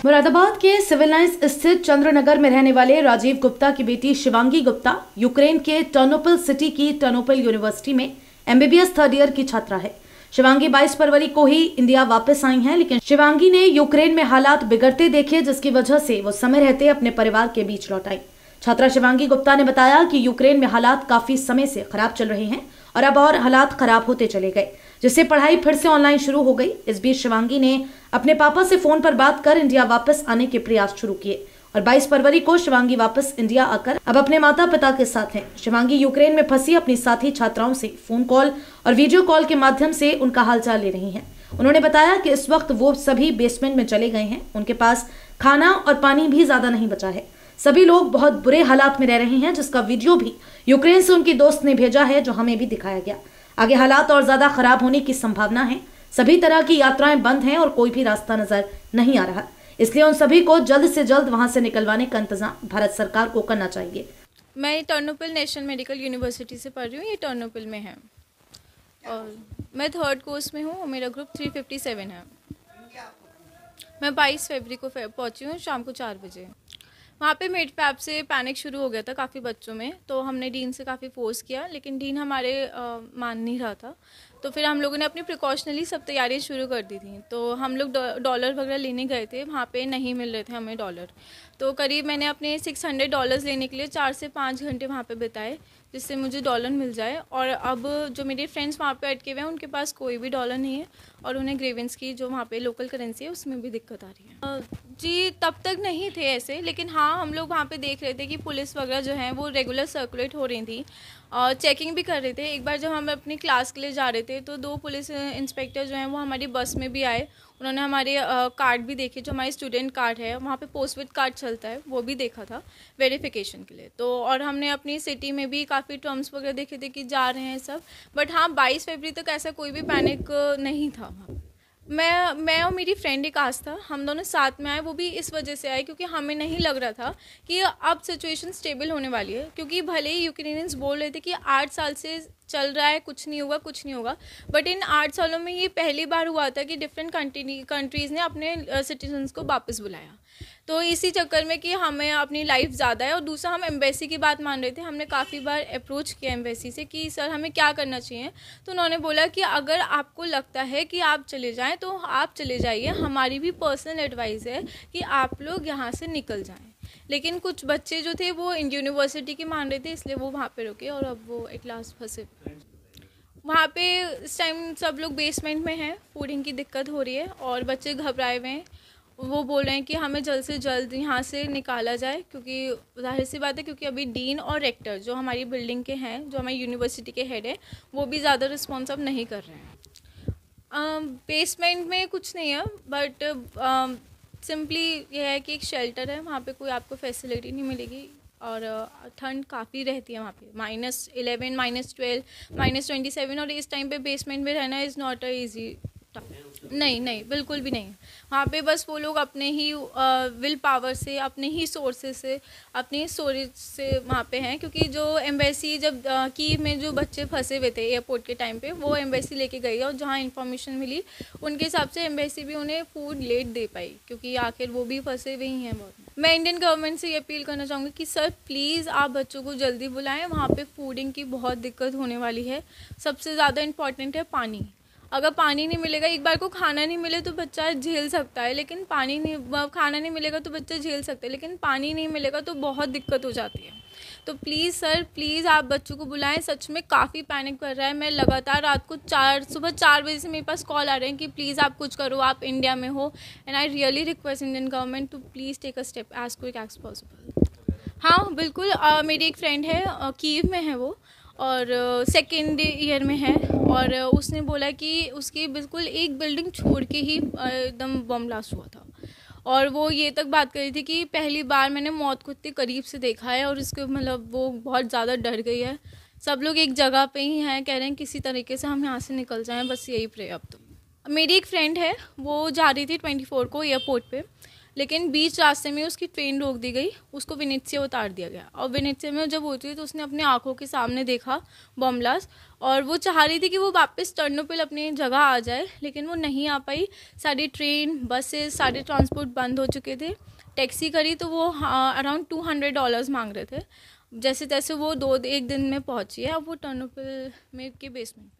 मुरादाबाद के civil lines स्थित चंद्रनगर में रहने वाले राजीव गुप्ता की बेटी शिवांगी गुप्ता यूक्रेन के टर्नोपिल सिटी की टर्नोपिल यूनिवर्सिटी में एमबीबीएस थर्ड ईयर की छात्रा है। शिवांगी 22 फरवरी को ही इंडिया वापस आई हैं, लेकिन शिवांगी ने यूक्रेन में हालात बिगड़ते देखे, जिसकी वजह से वो समय रहते अपने परिवार के बीच लौट आई। छात्रा शिवांगी गुप्ता ने बताया कि यूक्रेन में हालात काफी समय से खराब चल रहे हैं और अब और हालात खराब होते चले गए, जिससे पढ़ाई फिर से ऑनलाइन शुरू हो गई। इस बीच शिवांगी ने अपने पापा से फोन पर बात कर इंडिया वापस आने के प्रयास शुरू किए और 22 फरवरी को शिवांगी वापस इंडिया आकर अब अपने माता पिता के साथ हैं। शिवांगी यूक्रेन में फंसी अपनी साथी छात्राओं से फोन कॉल और वीडियो कॉल के माध्यम से उनका हालचाल ले रही हैं। उन्होंने बताया कि इस वक्त वो सभी बेसमेंट में चले गए हैं, उनके पास खाना और पानी भी ज्यादा नहीं बचा है। सभी लोग बहुत बुरे हालात में रह रहे हैं, जिसका वीडियो भी यूक्रेन से उनकी दोस्त ने भेजा है, जो हमें भी दिखाया गया। आगे हालात और ज्यादा खराब होने की संभावना है। सभी तरह की यात्राएं बंद हैं और कोई भी रास्ता नजर नहीं आ रहा, इसलिए उन सभी को जल्द से जल्द वहां से निकलवाने का इंतजाम भारत सरकार को करना चाहिए। मैं टर्नोपिल नेशनल मेडिकल यूनिवर्सिटी से पढ़ रही हूँ, ये टर्नोपिल में है और मैं थर्ड कोर्स में हूँ। मेरा ग्रुप 357 है। मैं 22 फरवरी को पहुँची हूँ शाम को 4 बजे। वहाँ पे मेड पैप से पैनिक शुरू हो गया था काफ़ी बच्चों में, तो हमने डीन से काफ़ी फोर्स किया, लेकिन डीन हमारे मान नहीं रहा था। तो फिर हम लोगों ने अपनी प्रिकॉशनली सब तैयारियां शुरू कर दी थी। तो हम लोग डॉलर वगैरह लेने गए थे, वहाँ पे नहीं मिल रहे थे हमें डॉलर। तो करीब मैंने अपने $600 लेने के लिए 4 से 5 घंटे वहाँ पे बिताए, जिससे मुझे डॉलर मिल जाए। और अब जो मेरे फ्रेंड्स वहाँ पे अटके हुए हैं, उनके पास कोई भी डॉलर नहीं है और उन्हें ग्रेवेंस की जो वहाँ पे लोकल करेंसी है उसमें भी दिक्कत आ रही है। जी, तब तक नहीं थे ऐसे, लेकिन हाँ हम लोग वहाँ पे देख रहे थे कि पुलिस वगैरह जो है वो रेगुलर सर्कुलेट हो रही थी और चेकिंग भी कर रहे थे। एक बार जब हम अपनी क्लास के लिए जा रहे थे तो 2 पुलिस इंस्पेक्टर जो हैं वो हमारी बस में भी आए। उन्होंने हमारे कार्ड भी देखे, जो हमारे स्टूडेंट कार्ड है, वहाँ पे पोस्टविद कार्ड चलता है, वो भी देखा था वेरिफिकेशन के लिए। तो और हमने अपनी सिटी में भी काफ़ी टर्म्स वगैरह देखे थे कि जा रहे हैं सब। बट हाँ, 22 फरवरी तक ऐसा कोई भी पैनिक नहीं था वहाँ। मैं और मेरी फ्रेंड एक आस्था, हम दोनों साथ में आए। वो भी इस वजह से आए क्योंकि हमें नहीं लग रहा था कि अब सिचुएशन स्टेबल होने वाली है, क्योंकि भले ही यूक्रेनियंस बोल रहे थे कि 8 साल से चल रहा है, कुछ नहीं होगा कुछ नहीं होगा, बट इन 8 सालों में ये पहली बार हुआ था कि डिफरेंट कंट्रीज़ ने अपने सिटीजन्स को वापस बुलाया। तो इसी चक्कर में कि हमें अपनी लाइफ ज़्यादा है, और दूसरा हम एम्बेसी की बात मान रहे थे। हमने काफ़ी बार अप्रोच किया एम्बेसी से कि सर हमें क्या करना चाहिए। तो उन्होंने बोला कि अगर आपको लगता है कि आप चले जाएं तो आप चले जाइए, हमारी भी पर्सनल एडवाइस है कि आप लोग यहाँ से निकल जाएं। लेकिन कुछ बच्चे जो थे वो यूनिवर्सिटी की मान रहे थे, इसलिए वो वहाँ पे रुके और अब वो एट लास्ट फंसे। वहाँ पे इस टाइम सब लोग बेसमेंट में हैं, फूडिंग की दिक्कत हो रही है और बच्चे घबराए हुए हैं। वो बोल रहे हैं कि हमें जल्द से जल्द यहाँ से निकाला जाए, क्योंकि जाहिर सी बात है क्योंकि अभी डीन और रेक्टर जो हमारी बिल्डिंग के हैं, जो हमारी यूनिवर्सिटी के हेड है, वो भी ज़्यादा रिस्पॉन्स अब नहीं कर रहे हैं। बेसमेंट में कुछ नहीं है, बट सिंपली यह है कि एक शेल्टर है, वहाँ पे कोई आपको फैसिलिटी नहीं मिलेगी और ठंड काफ़ी रहती है वहाँ पे, -11, -12, -27, और इस टाइम पे बेसमेंट में रहना इज़ नॉट अ ईजी। नहीं, बिल्कुल भी नहीं। वहाँ पे बस वो लोग अपने ही विल पावर से, अपने ही सोर्सेज से, अपने ही स्टोरेज से वहाँ पे हैं, क्योंकि जो एम्बेसी जब कीव में जो बच्चे फंसे हुए थे एयरपोर्ट के टाइम पे, वो एम्बेसी लेके गई है और जहाँ इन्फॉर्मेशन मिली उनके हिसाब से एम्बेसी भी उन्हें फूड लेट दे पाई, क्योंकि आखिर वो भी फंसे हुए ही हैं बहुत। मैं इंडियन गवर्नमेंट से ये अपील करना चाहूँगी कि सर प्लीज़ आप बच्चों को जल्दी बुलाएँ, वहाँ पर फूडिंग की बहुत दिक्कत होने वाली है। सबसे ज़्यादा इम्पॉर्टेंट है पानी। अगर पानी नहीं मिलेगा, एक बार को खाना नहीं मिले तो बच्चा झेल सकता है, लेकिन खाना नहीं मिलेगा तो बच्चा झेल सकता है, लेकिन पानी नहीं मिलेगा तो बहुत दिक्कत हो जाती है। तो प्लीज़ सर, प्लीज़ आप बच्चों को बुलाएं। सच में काफ़ी पैनिक कर रहा है। मैं लगातार रात को सुबह 4 बजे से मेरे पास कॉल आ रहे हैं कि प्लीज़ आप कुछ करो, आप इंडिया में हो, and I really request Indian government to please take a step as quick as possible. हाँ बिल्कुल, मेरी एक फ्रेंड है, कीव में है वो, और सेकेंड ईयर में है, और उसने बोला कि उसकी बिल्कुल एक बिल्डिंग छोड़ के ही एकदम बम ब्लास्ट हुआ था, और वो ये तक बात कर रही थी कि पहली बार मैंने मौत को इतने करीब से देखा है, और इसके मतलब वो बहुत ज़्यादा डर गई है। सब लोग एक जगह पे ही हैं, कह रहे हैं किसी तरीके से हम यहाँ से निकल जाएं, बस यही प्रे अब तो। मेरी एक फ्रेंड है, वो जा रही थी 24 को एयरपोर्ट पे, लेकिन बीच रास्ते में उसकी ट्रेन रोक दी गई, उसको वेनेत्सिया उतार दिया गया। और वेनेत्सिया में जब उतरी तो उसने अपनी आंखों के सामने देखा बॉम्ब ब्लास्ट, और वो चाह रही थी कि वो वापस टर्नोपिल अपनी जगह आ जाए, लेकिन वो नहीं आ पाई। सारी ट्रेन, बसेस, सारे ट्रांसपोर्ट बंद हो चुके थे। टैक्सी करी तो वो अराउंड $200 मांग रहे थे। जैसे तैसे वो एक दिन में पहुंची है। अब वो टर्नोपिल में के बेसमेंट।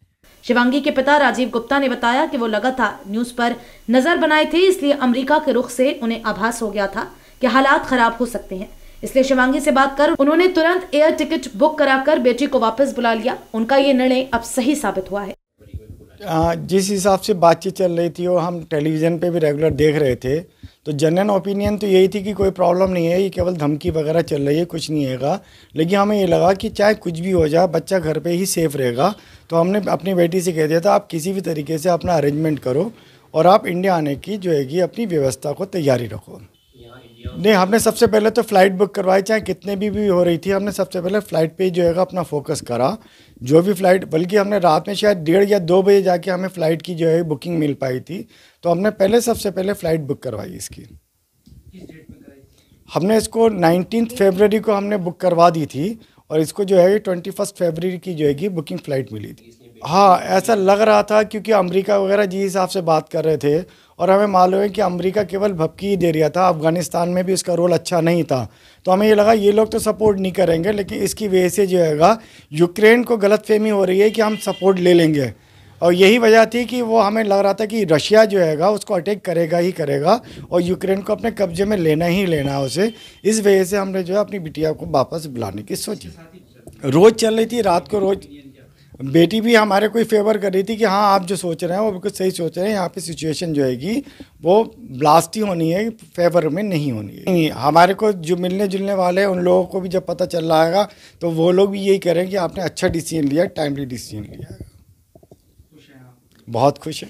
शिवांगी के पिता राजीव गुप्ता ने बताया कि वो लगातार न्यूज पर नजर बनाए थे, इसलिए अमेरिका के रुख से उन्हें आभास हो गया था कि हालात खराब हो सकते हैं। इसलिए शिवांगी से बात कर उन्होंने तुरंत एयर टिकट बुक कराकर बेटी को वापस बुला लिया। उनका ये निर्णय अब सही साबित हुआ है। जिस हिसाब से बातचीत चल रही थी वो हम टेलीविज़न पे भी रेगुलर देख रहे थे, तो जनरल ओपिनियन तो यही थी कि कोई प्रॉब्लम नहीं है, ये केवल धमकी वगैरह चल रही है, कुछ नहीं हैगा। लेकिन हमें ये लगा कि चाहे कुछ भी हो जाए बच्चा घर पे ही सेफ रहेगा। तो हमने अपनी बेटी से कह दिया था आप किसी भी तरीके से अपना अरेंजमेंट करो और आप इंडिया आने की जो है अपनी व्यवस्था को तैयारी रखो। नहीं, हमने सबसे पहले तो फ़्लाइट बुक करवाई, चाहे कितने भी हो रही थी। हमने सबसे पहले फ़्लाइट पे जो है अपना फोकस करा। जो भी फ़्लाइट, बल्कि हमने रात में शायद 1:30 या 2 बजे जाके हमें फ़्लाइट की जो है बुकिंग मिल पाई थी। तो हमने सबसे पहले फ़्लाइट बुक करवाई इसकी। हमने इसको 19 फरवरी को हमने बुक करवा दी थी और इसको जो है 21 फरवरी की जो है बुकिंग फ़्लाइट मिली थी। हाँ, ऐसा लग रहा था क्योंकि अमेरिका वगैरह जिस हिसाब से बात कर रहे थे और हमें मालूम है कि अमेरिका केवल भपकी ही दे रहा था, अफ़गानिस्तान में भी उसका रोल अच्छा नहीं था। तो हमें ये लगा ये लोग तो सपोर्ट नहीं करेंगे, लेकिन इसकी वजह से जो है यूक्रेन को गलतफहमी हो रही है कि हम सपोर्ट ले लेंगे। और यही वजह थी कि वो हमें लग रहा था कि रशिया जो है उसको अटैक करेगा ही करेगा और यूक्रेन को अपने कब्जे में लेना ही लेना है उसे। इस वजह से हमने जो है अपनी बिटिया को वापस बुलाने की सोची। रोज़ चल रही थी, रात को रोज़ बेटी भी हमारे कोई फेवर कर रही थी कि हाँ आप जो सोच रहे हैं वो बिल्कुल सही सोच रहे हैं, यहाँ पे सिचुएशन जो है वो ब्लास्ट ही होनी है, फेवर में नहीं होनी है। हमारे को जो मिलने जुलने वाले हैं उन लोगों को भी जब पता चल रहा है तो वो लोग भी यही करें कि आपने अच्छा डिसीजन लिया, टाइमली डिसीजन लिया है। बहुत खुश है।